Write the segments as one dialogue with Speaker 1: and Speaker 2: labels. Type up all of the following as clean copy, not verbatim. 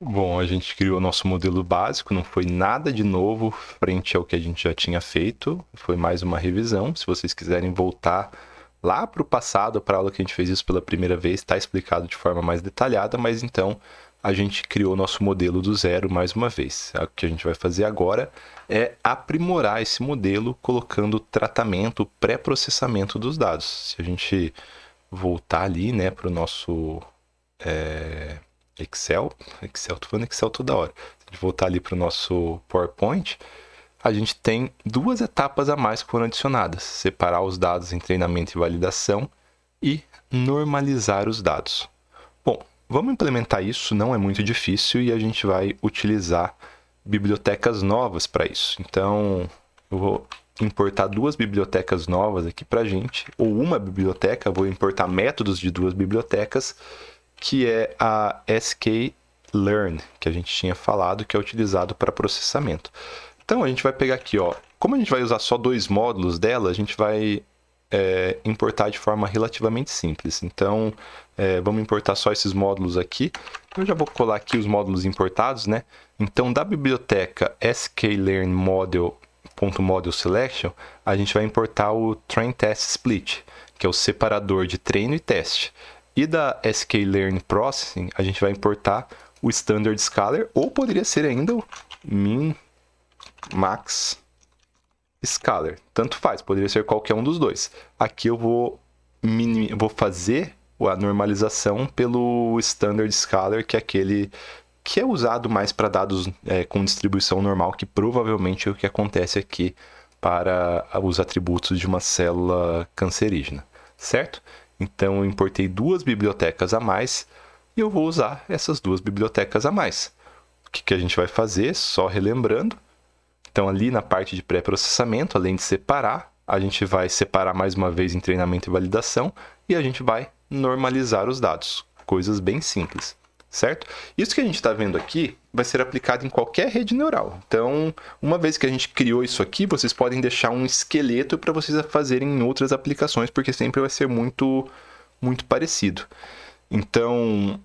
Speaker 1: Bom, a gente criou nosso modelo básico, não foi nada de novo frente ao que a gente já tinha feito, foi mais uma revisão. Se vocês quiserem voltar lá para o passado, para a aula que a gente fez isso pela primeira vez, está explicado de forma mais detalhada, mas então a gente criou nosso modelo do zero mais uma vez. O que a gente vai fazer agora é aprimorar esse modelo colocando tratamento, pré-processamento dos dados. Se a gente voltar ali, né, para o nosso Excel, tô falando Excel toda hora. Se a gente voltar ali para o nosso PowerPoint, a gente tem duas etapas a mais que foram adicionadas: separar os dados em treinamento e validação e normalizar os dados. Bom, vamos implementar isso, não é muito difícil e a gente vai utilizar bibliotecas novas para isso. Então, eu vou importar duas bibliotecas novas aqui para a gente, ou uma biblioteca, vou importar métodos de duas bibliotecas, que é a sklearn, que a gente tinha falado, que é utilizado para processamento. Então, a gente vai pegar aqui, ó, como a gente vai usar só dois módulos dela, a gente vai importar de forma relativamente simples. Então, vamos importar só esses módulos aqui. Eu já vou colar aqui os módulos importados, né? Então, da biblioteca sklearn_module_selection, a gente vai importar o train test split, que é o separador de treino e teste. E da sklearn processing, a gente vai importar o standard scalar, ou poderia ser ainda o min max scalar. Tanto faz, poderia ser qualquer um dos dois. Aqui eu vou fazer a normalização pelo standard scalar, que é aquele que é usado mais para dados com distribuição normal, que provavelmente é o que acontece aqui para os atributos de uma célula cancerígena, certo? Então, eu importei duas bibliotecas a mais e eu vou usar essas duas bibliotecas a mais. O que a gente vai fazer? Só relembrando. Então, ali na parte de pré-processamento, além de separar, a gente vai separar mais uma vez em treinamento e validação e a gente vai normalizar os dados. Coisas bem simples, certo? Isso que a gente está vendo aqui vai ser aplicado em qualquer rede neural. Então, uma vez que a gente criou isso aqui, vocês podem deixar um esqueleto para vocês fazerem em outras aplicações, porque sempre vai ser muito parecido. Então,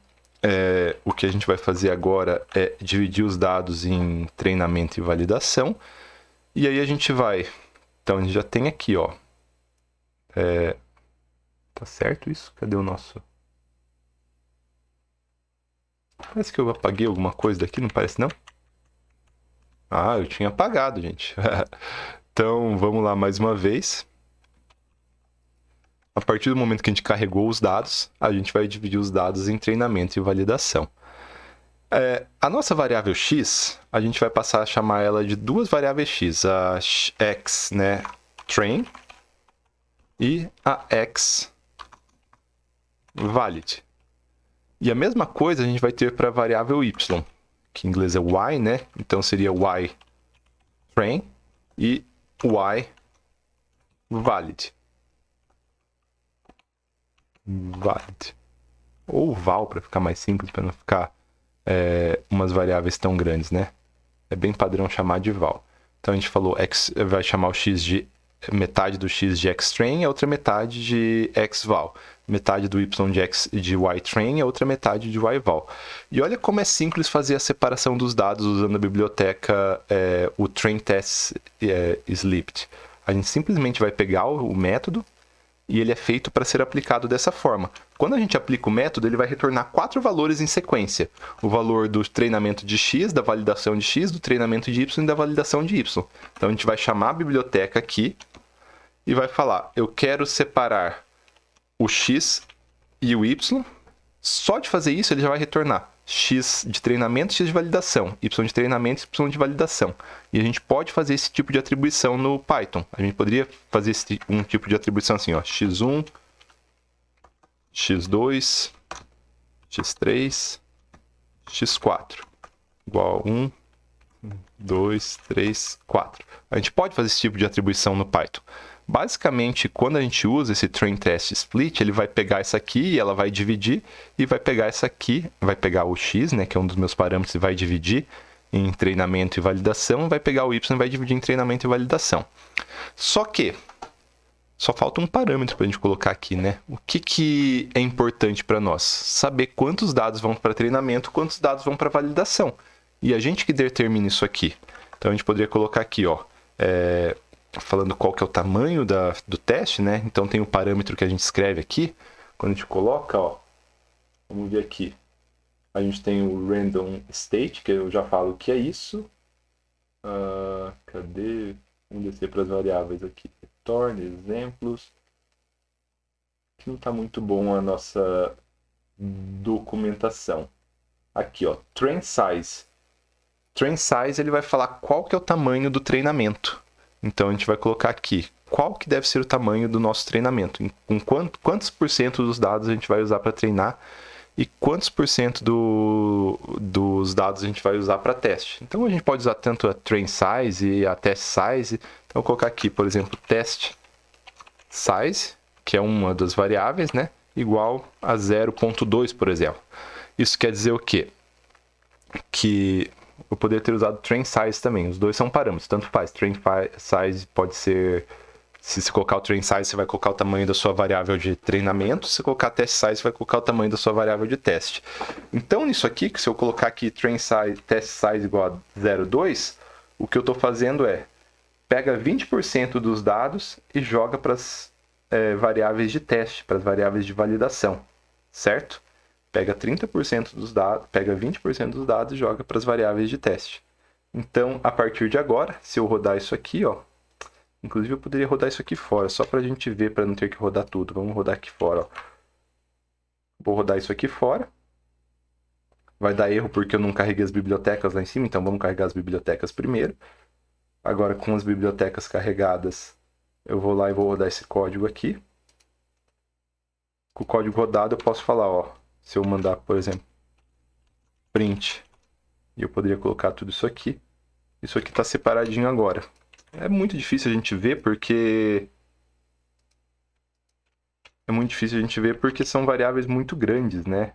Speaker 1: o que a gente vai fazer agora é dividir os dados em treinamento e validação. E aí a gente vai... Então, a gente já tem aqui, ó. Tá certo isso? Cadê o nosso... Parece que eu apaguei alguma coisa daqui, não parece não? Ah, eu tinha apagado, gente. Então, vamos lá mais uma vez. A partir do momento que a gente carregou os dados, a gente vai dividir os dados em treinamento e validação. A nossa variável x, a gente vai passar a chamar ela de duas variáveis x. A x, né, train, e a x valid. E a mesma coisa a gente vai ter para a variável y, que em inglês é y, né? Então seria y train e y valid. Valid. Ou val, para ficar mais simples, para não ficar umas variáveis tão grandes, né? É bem padrão chamar de val. Então a gente falou x vai chamar o x de metade do x de xtrain e a outra metade de xval. Metade do y de ytrain e a outra metade de yval. E olha como é simples fazer a separação dos dados usando a biblioteca o train test slipped. A gente simplesmente vai pegar o método e ele é feito para ser aplicado dessa forma. Quando a gente aplica o método, ele vai retornar 4 valores em sequência. O valor do treinamento de x, da validação de x, do treinamento de y e da validação de y. Então a gente vai chamar a biblioteca aqui e vai falar: eu quero separar o x e o y. Só de fazer isso, ele já vai retornar x de treinamento, x de validação, y de treinamento, y de validação. E a gente pode fazer esse tipo de atribuição no Python. A gente poderia fazer um tipo de atribuição assim, ó, x1, x2, x3, x4, igual a 1, 2, 3, 4. A gente pode fazer esse tipo de atribuição no Python. Basicamente, quando a gente usa esse train test split, ele vai pegar essa aqui e ela vai dividir, e vai pegar essa aqui, vai pegar o x, né, que é um dos meus parâmetros, e vai dividir em treinamento e validação, vai pegar o y e vai dividir em treinamento e validação. Só que Só falta um parâmetro para a gente colocar aqui, né? O que é importante para nós? Saber quantos dados vão para treinamento, quantos dados vão para validação. E a gente que determina isso aqui. Então, a gente poderia colocar aqui, ó, falando qual que é o tamanho do teste, né? Então, tem o parâmetro que a gente escreve aqui. Quando a gente coloca, ó, vamos ver aqui. A gente tem o random state, que eu já falo o que é isso. Cadê? Vamos descer para as variáveis aqui. Return, exemplos. Aqui não está muito bom a nossa documentação. Aqui, ó, train size. Train size, ele vai falar qual que é o tamanho do treinamento. Então, a gente vai colocar aqui qual que deve ser o tamanho do nosso treinamento. Com quantos por cento dos dados a gente vai usar para treinar e quantos por cento dos dados a gente vai usar para teste. Então, a gente pode usar tanto a train size e a test size. Então, eu vou colocar aqui, por exemplo, test size, que é uma das variáveis, né? Igual a 0.2, por exemplo. Isso quer dizer o quê? Que eu poderia ter usado train size também. Os dois são parâmetros, tanto faz. Train size pode ser... Se você colocar o train size, você vai colocar o tamanho da sua variável de treinamento. Se você colocar test size, você vai colocar o tamanho da sua variável de teste. Então, nisso aqui, se eu colocar aqui train size, test size igual a 0,2, o que eu estou fazendo é, pega 20% dos dados e joga para as variáveis de teste, para as variáveis de validação, certo? Pega 30% dos dados, pega 20% dos dados e joga para as variáveis de teste. Então, a partir de agora, se eu rodar isso aqui, ó, inclusive eu poderia rodar isso aqui fora, só para a gente ver, para não ter que rodar tudo. Vamos rodar aqui fora, ó. Vou rodar isso aqui fora. Vai dar erro porque eu não carreguei as bibliotecas lá em cima, então vamos carregar as bibliotecas primeiro. Agora, com as bibliotecas carregadas, eu vou lá e vou rodar esse código aqui. Com o código rodado, eu posso falar, ó, se eu mandar, por exemplo, print, e eu poderia colocar tudo isso aqui está separadinho agora. É muito difícil a gente ver porque são variáveis muito grandes, né?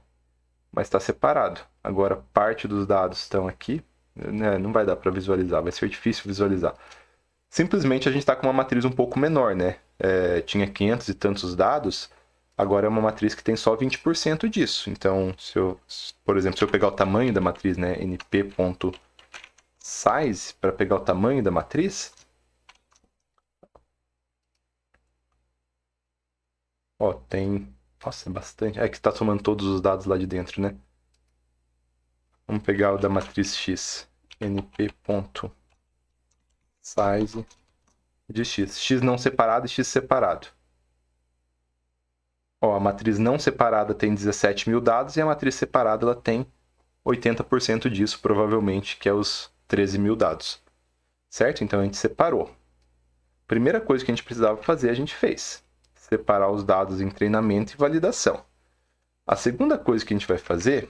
Speaker 1: Mas está separado. Agora, parte dos dados estão aqui, né? Não vai dar para visualizar, vai ser difícil visualizar. Simplesmente a gente está com uma matriz um pouco menor, né? Tinha 500 e tantos dados, agora é uma matriz que tem só 20% disso. Então, por exemplo, se eu pegar o tamanho da matriz, né? np.size, para pegar o tamanho da matriz, ó, tem... Nossa, é bastante. É que está somando todos os dados lá de dentro, né? Vamos pegar o da matriz X. np.size de X. X não separado e X separado. Ó, a matriz não separada tem 17 mil dados e a matriz separada ela tem 80% disso, provavelmente, que é os 13 mil dados. Certo? Então, a gente separou. Primeira coisa que a gente precisava fazer, a gente fez. Separar os dados em treinamento e validação. A segunda coisa que a gente vai fazer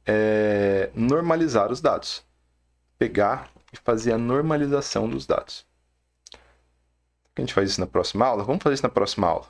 Speaker 1: é normalizar os dados. Pegar e fazer a normalização dos dados. A gente faz isso na próxima aula? Vamos fazer isso na próxima aula.